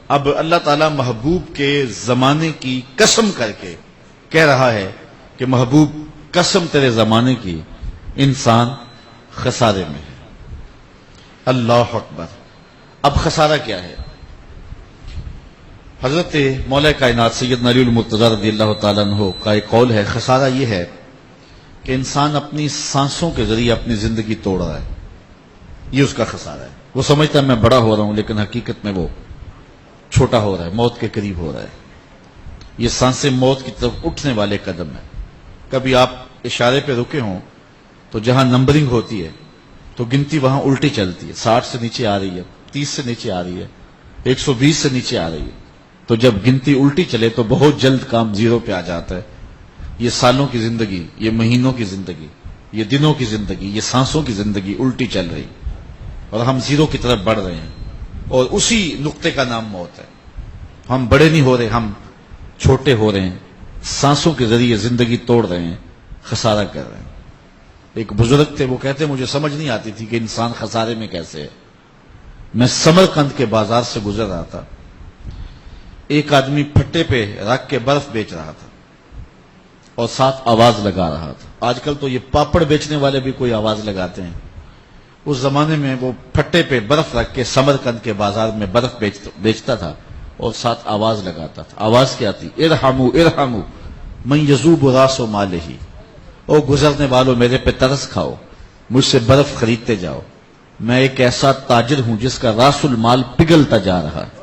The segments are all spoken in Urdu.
اب اللہ تعالیٰ محبوب کے زمانے کی قسم کر کے کہہ رہا ہے کہ محبوب قسم تیرے زمانے کی، انسان خسارے میں ہے۔ اللہ اکبر۔ اب خسارہ کیا ہے؟ حضرت مولا کائنات سیدنا علی المرتضی رضی اللہ تعالیٰ عنہ کا ایک قول ہے، خسارہ یہ ہے کہ انسان اپنی سانسوں کے ذریعے اپنی زندگی توڑ رہا ہے، یہ اس کا خسارہ ہے۔ وہ سمجھتا ہے میں بڑا ہو رہا ہوں، لیکن حقیقت میں وہ چھوٹا ہو رہا ہے، موت کے قریب ہو رہا ہے۔ یہ سانسیں موت کی طرف اٹھنے والے قدم ہیں۔ کبھی آپ اشارے پہ رکے ہوں تو جہاں نمبرنگ ہوتی ہے تو گنتی وہاں الٹی چلتی ہے، 60 سے نیچے آ رہی ہے، 30 سے نیچے آ رہی ہے، 120 سے نیچے آ رہی ہے۔ تو جب گنتی الٹی چلے تو بہت جلد کام زیرو پہ آ جاتا ہے۔ یہ سالوں کی زندگی، یہ مہینوں کی زندگی، یہ دنوں کی زندگی، یہ سانسوں کی زندگی الٹی چل رہی اور ہم زیرو کی طرف بڑھ رہے ہیں، اور اسی نقطے کا نام موت ہے۔ ہم بڑے نہیں ہو رہے، ہم چھوٹے ہو رہے ہیں، سانسوں کے ذریعے زندگی توڑ رہے ہیں، خسارہ کر رہے ہیں۔ ایک بزرگ تھے، وہ کہتے مجھے سمجھ نہیں آتی تھی کہ انسان خسارے میں کیسے ہے۔ میں سمرقند کے بازار سے گزر رہا تھا، ایک آدمی پھٹے پہ رکھ کے برف بیچ رہا تھا اور ساتھ آواز لگا رہا تھا۔ آج کل تو یہ پاپڑ بیچنے والے بھی کوئی آواز لگاتے ہیں، اس زمانے میں وہ پھٹے پہ برف رکھ کے سمرقند کے بازار میں برف بیچتا تھا اور ساتھ آواز لگاتا تھا۔ آواز کیا تھی؟ ارحمو ارحمو من یذوب راس مالہ، او گزرنے والوں میرے پہ ترس کھاؤ، مجھ سے برف خریدتے جاؤ، میں ایک ایسا تاجر ہوں جس کا راس المال پگھلتا جا رہا ہے۔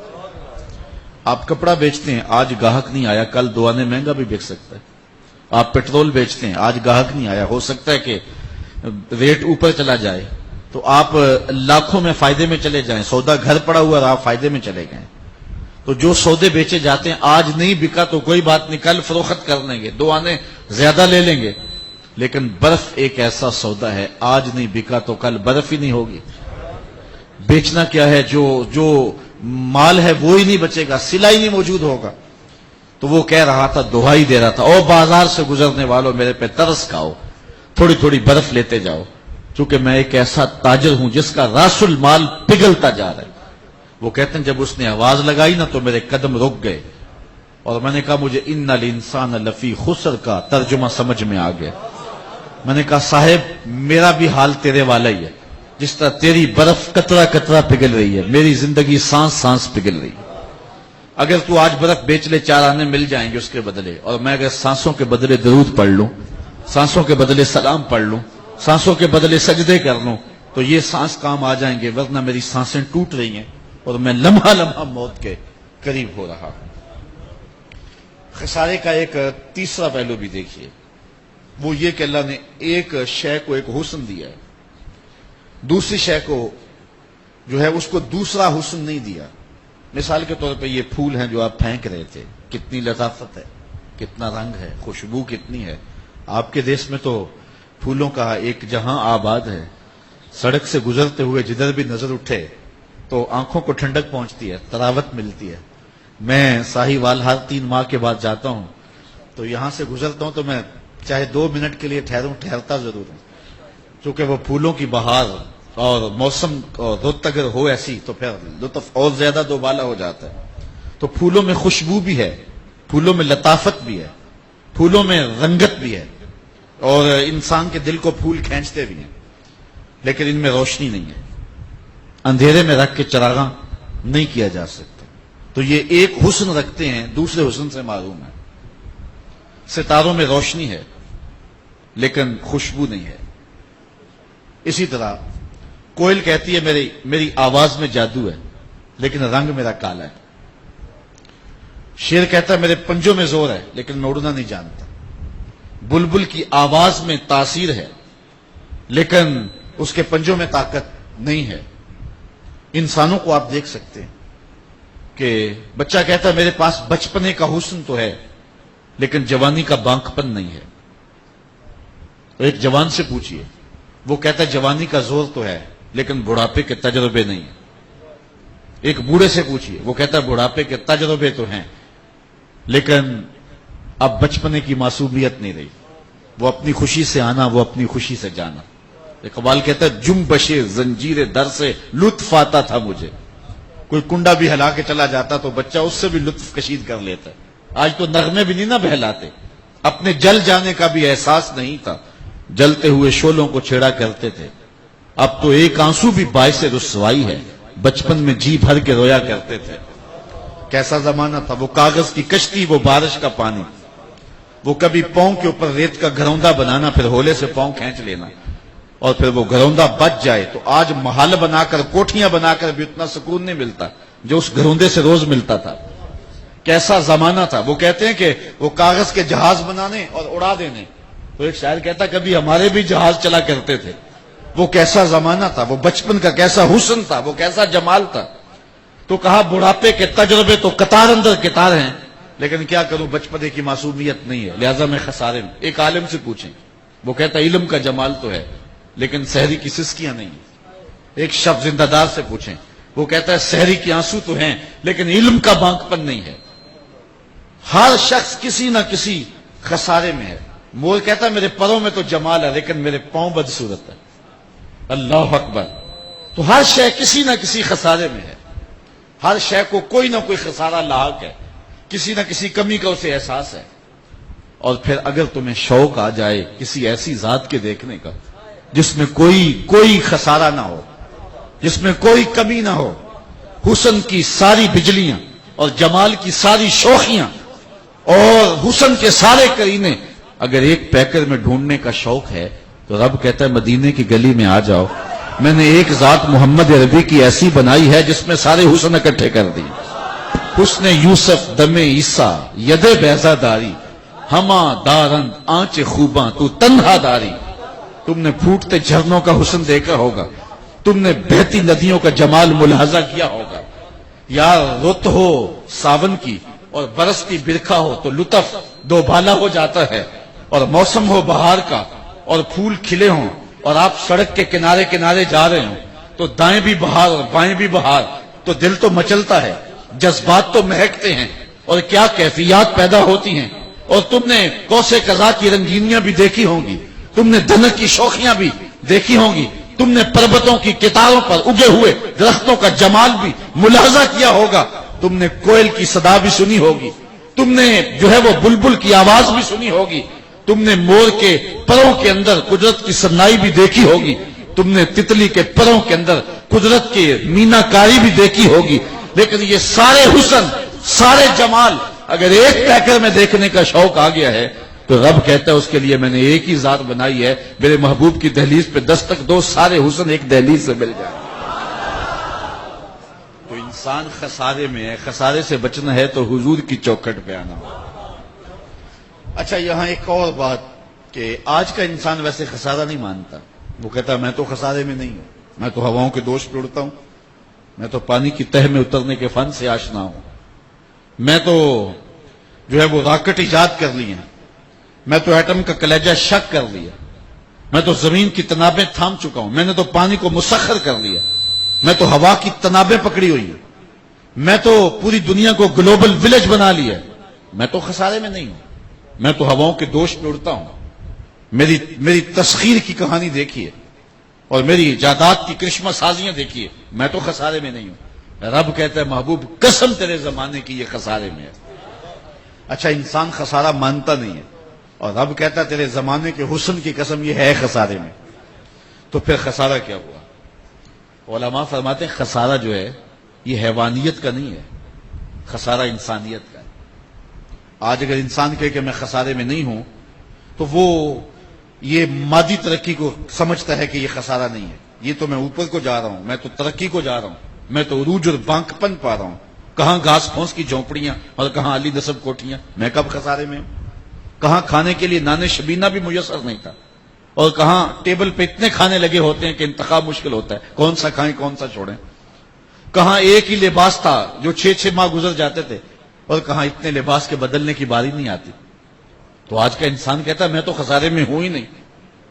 آپ کپڑا بیچتے ہیں، آج گاہک نہیں آیا، کل دو آنے مہنگا بھی بک سکتا ہے۔ آپ پیٹرول بیچتے ہیں، آج گاہک نہیں آیا، ہو سکتا ہے کہ ریٹ اوپر چلا جائے، تو آپ لاکھوں میں فائدے میں چلے جائیں، سودا گھر پڑا ہوا اور آپ فائدے میں چلے گئے۔ تو جو سودے بیچے جاتے ہیں، آج نہیں بکا تو کوئی بات نہیں، کل فروخت کر لیں گے، دو آنے زیادہ لے لیں گے، لیکن برف ایک ایسا سودا ہے، آج نہیں بکا تو کل برف ہی نہیں ہوگی۔ بیچنا کیا ہے؟ جو مال ہے وہ ہی نہیں بچے گا، سلا ہی نہیں موجود ہوگا۔ تو وہ کہہ رہا تھا، دہائی دے رہا تھا، او بازار سے گزرنے والوں میرے پہ ترس کھاؤ، تھوڑی تھوڑی برف لیتے جاؤ، چونکہ میں ایک ایسا تاجر ہوں جس کا راس المال پگھلتا جا رہا ہے۔ وہ کہتے ہیں جب اس نے آواز لگائی نا تو میرے قدم رک گئے، اور میں نے کہا مجھے ان الانسان لفی خسر کا ترجمہ سمجھ میں آ گیا۔ میں نے کہا صاحب میرا بھی حال تیرے والا ہی ہے، جس طرح تیری برف قطرہ قطرہ پگھل رہی ہے، میری زندگی سانس سانس پگھل رہی ہے۔ اگر تو آج برف بیچ لے، 4 آنے مل جائیں گے اس کے بدلے، اور میں اگر سانسوں کے بدلے درود پڑھ لوں، سانسوں کے بدلے سلام پڑھ لوں، سانسوں کے بدلے سجدے کر لوں، تو یہ سانس کام آ جائیں گے، ورنہ میری سانسیں ٹوٹ رہی ہیں اور میں لمحہ لمحہ موت کے قریب ہو رہا ہوں۔ خسارے کا ایک تیسرا پہلو بھی دیکھیے، وہ یہ کہ اللہ نے ایک شے کو ایک حسن دیا ہے، دوسری شے کو جو ہے اس کو دوسرا حسن نہیں دیا۔ مثال کے طور پہ یہ پھول ہیں جو آپ پھینک رہے تھے، کتنی لطافت ہے، کتنا رنگ ہے، خوشبو کتنی ہے۔ آپ کے دیش میں تو پھولوں کا ایک جہاں آباد ہے، سڑک سے گزرتے ہوئے جدھر بھی نظر اٹھے تو آنکھوں کو ٹھنڈک پہنچتی ہے، تراوت ملتی ہے۔ میں ساہیوال ہر 3 ماہ کے بعد جاتا ہوں، تو یہاں سے گزرتا ہوں تو میں چاہے 2 منٹ کے لیے ٹھہرتا ضرور ہوں، چونکہ وہ پھولوں کی بہار اور موسم اور رت اگر ہو ایسی تو پھر لطف اور زیادہ دوبالا ہو جاتا ہے۔ تو پھولوں میں خوشبو بھی ہے، پھولوں میں لطافت بھی ہے، پھولوں میں رنگت بھی ہے، اور انسان کے دل کو پھول کھینچتے بھی ہیں، لیکن ان میں روشنی نہیں ہے، اندھیرے میں رکھ کے چراغاں نہیں کیا جا سکتا۔ تو یہ ایک حسن رکھتے ہیں، دوسرے حسن سے معلوم ہے۔ ستاروں میں روشنی ہے لیکن خوشبو نہیں ہے۔ اسی طرح کوئل کہتی ہے میری آواز میں جادو ہے لیکن رنگ میرا کالا ہے۔ شیر کہتا ہے میرے پنجوں میں زور ہے لیکن میں اڑنا نہیں جانتا۔ بلبل کی آواز میں تاثیر ہے لیکن اس کے پنجوں میں طاقت نہیں ہے۔ انسانوں کو آپ دیکھ سکتے ہیں کہ بچہ کہتا ہے میرے پاس بچپنے کا حسن تو ہے لیکن جوانی کا بانکپن نہیں ہے۔ ایک جوان سے پوچھئے، وہ کہتا ہے جوانی کا زور تو ہے لیکن بڑھاپے کے تجربے نہیں ہیں۔ ایک بوڑھے سے پوچھئے، وہ کہتا ہے بڑھاپے کے تجربے تو ہیں لیکن اب بچپنے کی معصومیت نہیں رہی، وہ اپنی خوشی سے آنا، وہ اپنی خوشی سے جانا۔ اقبال کہتا ہے جنبش زنجیر در سے لطف آتا تھا مجھے، کوئی کنڈا بھی ہلا کے چلا جاتا تو بچہ اس سے بھی لطف کشید کر لیتا. آج تو نغمے بھی نہیں نہ بہلاتے, اپنے جل جانے کا بھی احساس نہیں تھا, جلتے ہوئے شعلوں کو چھیڑا کرتے تھے. اب تو ایک آنسو بھی باعث رسوائی ہے, بچپن میں جی بھر کے رویا کرتے تھے. کیسا زمانہ تھا, وہ کاغذ کی کشتی, وہ بارش کا پانی, وہ کبھی پاؤں کے اوپر ریت کا گھروندا بنانا, پھر ہولے سے پاؤں کھینچ لینا, اور پھر وہ گھروندا بچ جائے تو آج محل بنا کر, کوٹھیاں بنا کر بھی اتنا سکون نہیں ملتا جو اس گھروندے سے روز ملتا تھا. کیسا زمانہ تھا. وہ کہتے ہیں کہ وہ کاغذ کے جہاز بنانے اور اڑا دینے, تو ایک شاعر کہتا کبھی ہمارے بھی جہاز چلا کرتے تھے. وہ کیسا زمانہ تھا, وہ بچپن کا کیسا حسن تھا, وہ کیسا جمال تھا. تو کہا بڑھاپے کے تجربے تو قطار اندر قطار ہیں, لیکن کیا کروں بچپنے کی معصومیت نہیں ہے, لہذا میں خسارے میں. ایک عالم سے پوچھیں, وہ کہتا علم کا جمال تو ہے لیکن سحری کی سسکیاں نہیں. ایک شخص زندہ دار سے پوچھیں, وہ کہتا ہے سحری کی آنسو تو ہیں لیکن علم کا بانکپن نہیں ہے. ہر شخص کسی نہ کسی خسارے میں ہے. مور کہتا ہے میرے پروں میں تو جمال ہے لیکن میرے پاؤں بدصورت ہے. اللہ اکبر. تو ہر شے کسی نہ کسی خسارے میں ہے, ہر شے کو کوئی نہ کوئی خسارہ لاحق ہے, کسی نہ کسی کمی کا اسے احساس ہے. اور پھر اگر تمہیں شوق آ جائے کسی ایسی ذات کے دیکھنے کا جس میں کوئی خسارہ نہ ہو, جس میں کوئی کمی نہ ہو, حسن کی ساری بجلیاں اور جمال کی ساری شوخیاں اور حسن کے سارے کرینے اگر ایک پیکر میں ڈھونڈنے کا شوق ہے تو رب کہتا ہے مدینے کی گلی میں آ جاؤ, میں نے ایک ذات محمد عربی کی ایسی بنائی ہے جس میں سارے حسن اکٹھے کر دی. حسن یوسف دم عیسیٰ ید بیضا داری, ہما دارند آنچ خوباں تو تنہا داری. تم نے پھوٹتے جھرنوں کا حسن دیکھا ہوگا, تم نے بہتی ندیوں کا جمال ملاحظہ کیا ہوگا. یار رت ہو ساون کی اور برستی برکھا ہو تو لطف دو بالا ہو جاتا ہے, اور موسم ہو بہار کا اور پھول کھلے ہوں اور آپ سڑک کے کنارے کنارے جا رہے ہوں تو دائیں بھی بہار اور بائیں بھی بہار, تو دل تو مچلتا ہے, جذبات تو مہکتے ہیں اور کیا کیفیات پیدا ہوتی ہیں. اور تم نے کوسے قضا کی رنگینیاں بھی دیکھی ہوں گی, تم نے دھنک کی شوخیاں بھی دیکھی ہوں گی, تم نے پربتوں کی کتاروں پر اگے ہوئے درختوں کا جمال بھی ملاحظہ کیا ہوگا, تم نے کوئل کی صدا بھی سنی ہوگی, تم نے جو ہے وہ بلبل کی آواز بھی سنی ہوگی, تم نے مور کے پروں کے اندر قدرت کی صنائی بھی دیکھی ہوگی, تم نے تتلی کے پروں کے اندر قدرت کی مینا کاری بھی دیکھی ہوگی. لیکن یہ سارے حسن, سارے جمال اگر ایک پیکر میں دیکھنے کا شوق آ گیا ہے تو رب کہتا ہے اس کے لیے میں نے ایک ہی ذات بنائی ہے, میرے محبوب کی دہلیز پہ دستک دو, سارے حسن ایک دہلیز سے مل جائے. تو انسان خسارے میں ہے, خسارے سے بچنا ہے تو حضور کی چوکھٹ پہ آنا ہو. اچھا یہاں ایک اور بات کہ آج کا انسان ویسے خسارہ نہیں مانتا. وہ کہتا ہے میں تو خسارے میں نہیں ہوں, میں تو ہواؤں کے دوش پہ اڑتا ہوں, میں تو پانی کی تہ میں اترنے کے فن سے آشنا ہوں, میں تو جو ہے وہ راکٹ ایجاد کر لی ہیں, میں تو ایٹم کا کلیجہ شک کر لیا, میں تو زمین کی تنابیں تھام چکا ہوں, میں نے تو پانی کو مسخر کر لیا, میں تو ہوا کی تنابیں پکڑی ہوئی ہیں, میں تو پوری دنیا کو گلوبل ولیج بنا لیا. میں تو خسارے میں نہیں ہوں, میں تو ہواؤں کے دوش پہ اڑتا ہوں. میری تسخیر کی کہانی دیکھیے اور میری جائیداد کی کرشمہ سازیاں دیکھیے, میں تو خسارے میں نہیں ہوں. رب کہتا ہے محبوب قسم تیرے زمانے کی یہ خسارے میں ہے. اچھا انسان خسارہ مانتا نہیں ہے اور رب کہتا ہے تیرے زمانے کے حسن کی قسم یہ ہے خسارے میں. تو پھر خسارہ کیا ہوا؟ علماء فرماتے ہیں خسارہ جو ہے یہ حیوانیت کا نہیں ہے, خسارہ انسانیت کا ہے. آج اگر انسان کہے کہ میں خسارے میں نہیں ہوں تو وہ یہ مادی ترقی کو سمجھتا ہے کہ یہ خسارہ نہیں ہے, یہ تو میں اوپر کو جا رہا ہوں, میں تو ترقی کو جا رہا ہوں, میں تو عروج اور بانکپن پا رہا ہوں, کہاں گھاس پھونس کی جھونپڑیاں اور کہاں علی نسب کوٹیاں, میں کب خسارے میں ہوں, کہاں کھانے کے لیے نان شبینہ بھی میسر نہیں تھا اور کہاں ٹیبل پہ اتنے کھانے لگے ہوتے ہیں کہ انتخاب مشکل ہوتا ہے کون سا کھائیں کون سا چھوڑیں, کہاں ایک ہی لباس تھا جو 6 ماہ گزر جاتے تھے اور کہاں اتنے لباس کے بدلنے کی باری نہیں آتی. تو آج کا انسان کہتا ہے میں تو خسارے میں ہوں ہی نہیں,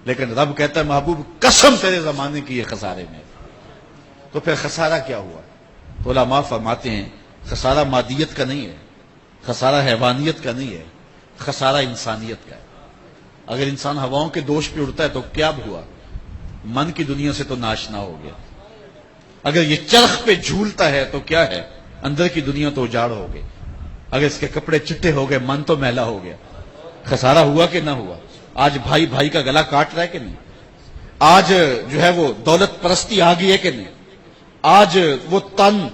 لیکن رب کہتا ہے محبوب قسم تیرے زمانے کی یہ خسارے میں. تو پھر خسارہ کیا ہوا؟ تو علماء فرماتے ہیں خسارہ مادیت کا نہیں ہے, خسارہ حیوانیت کا نہیں ہے, خسارہ انسانیت کا ہے. اگر انسان ہواؤں کے دوش پہ اڑتا ہے تو کیا ہوا؟ من کی دنیا سے تو ناشنا ہو گیا. اگر یہ چرخ پہ جھولتا ہے تو کیا ہے، اندر کی دنیا تو اجاڑ ہو گئی. اگر اس کے کپڑے چٹے ہو گئے، من تو میلا ہو گیا. خسارہ ہوا کہ نہ ہوا؟ آج بھائی بھائی کا گلا کاٹ رہا ہے کہ نہیں؟ آج جو ہے وہ دولت پرستی آ گئی ہے کہ نہیں؟ آج وہ تن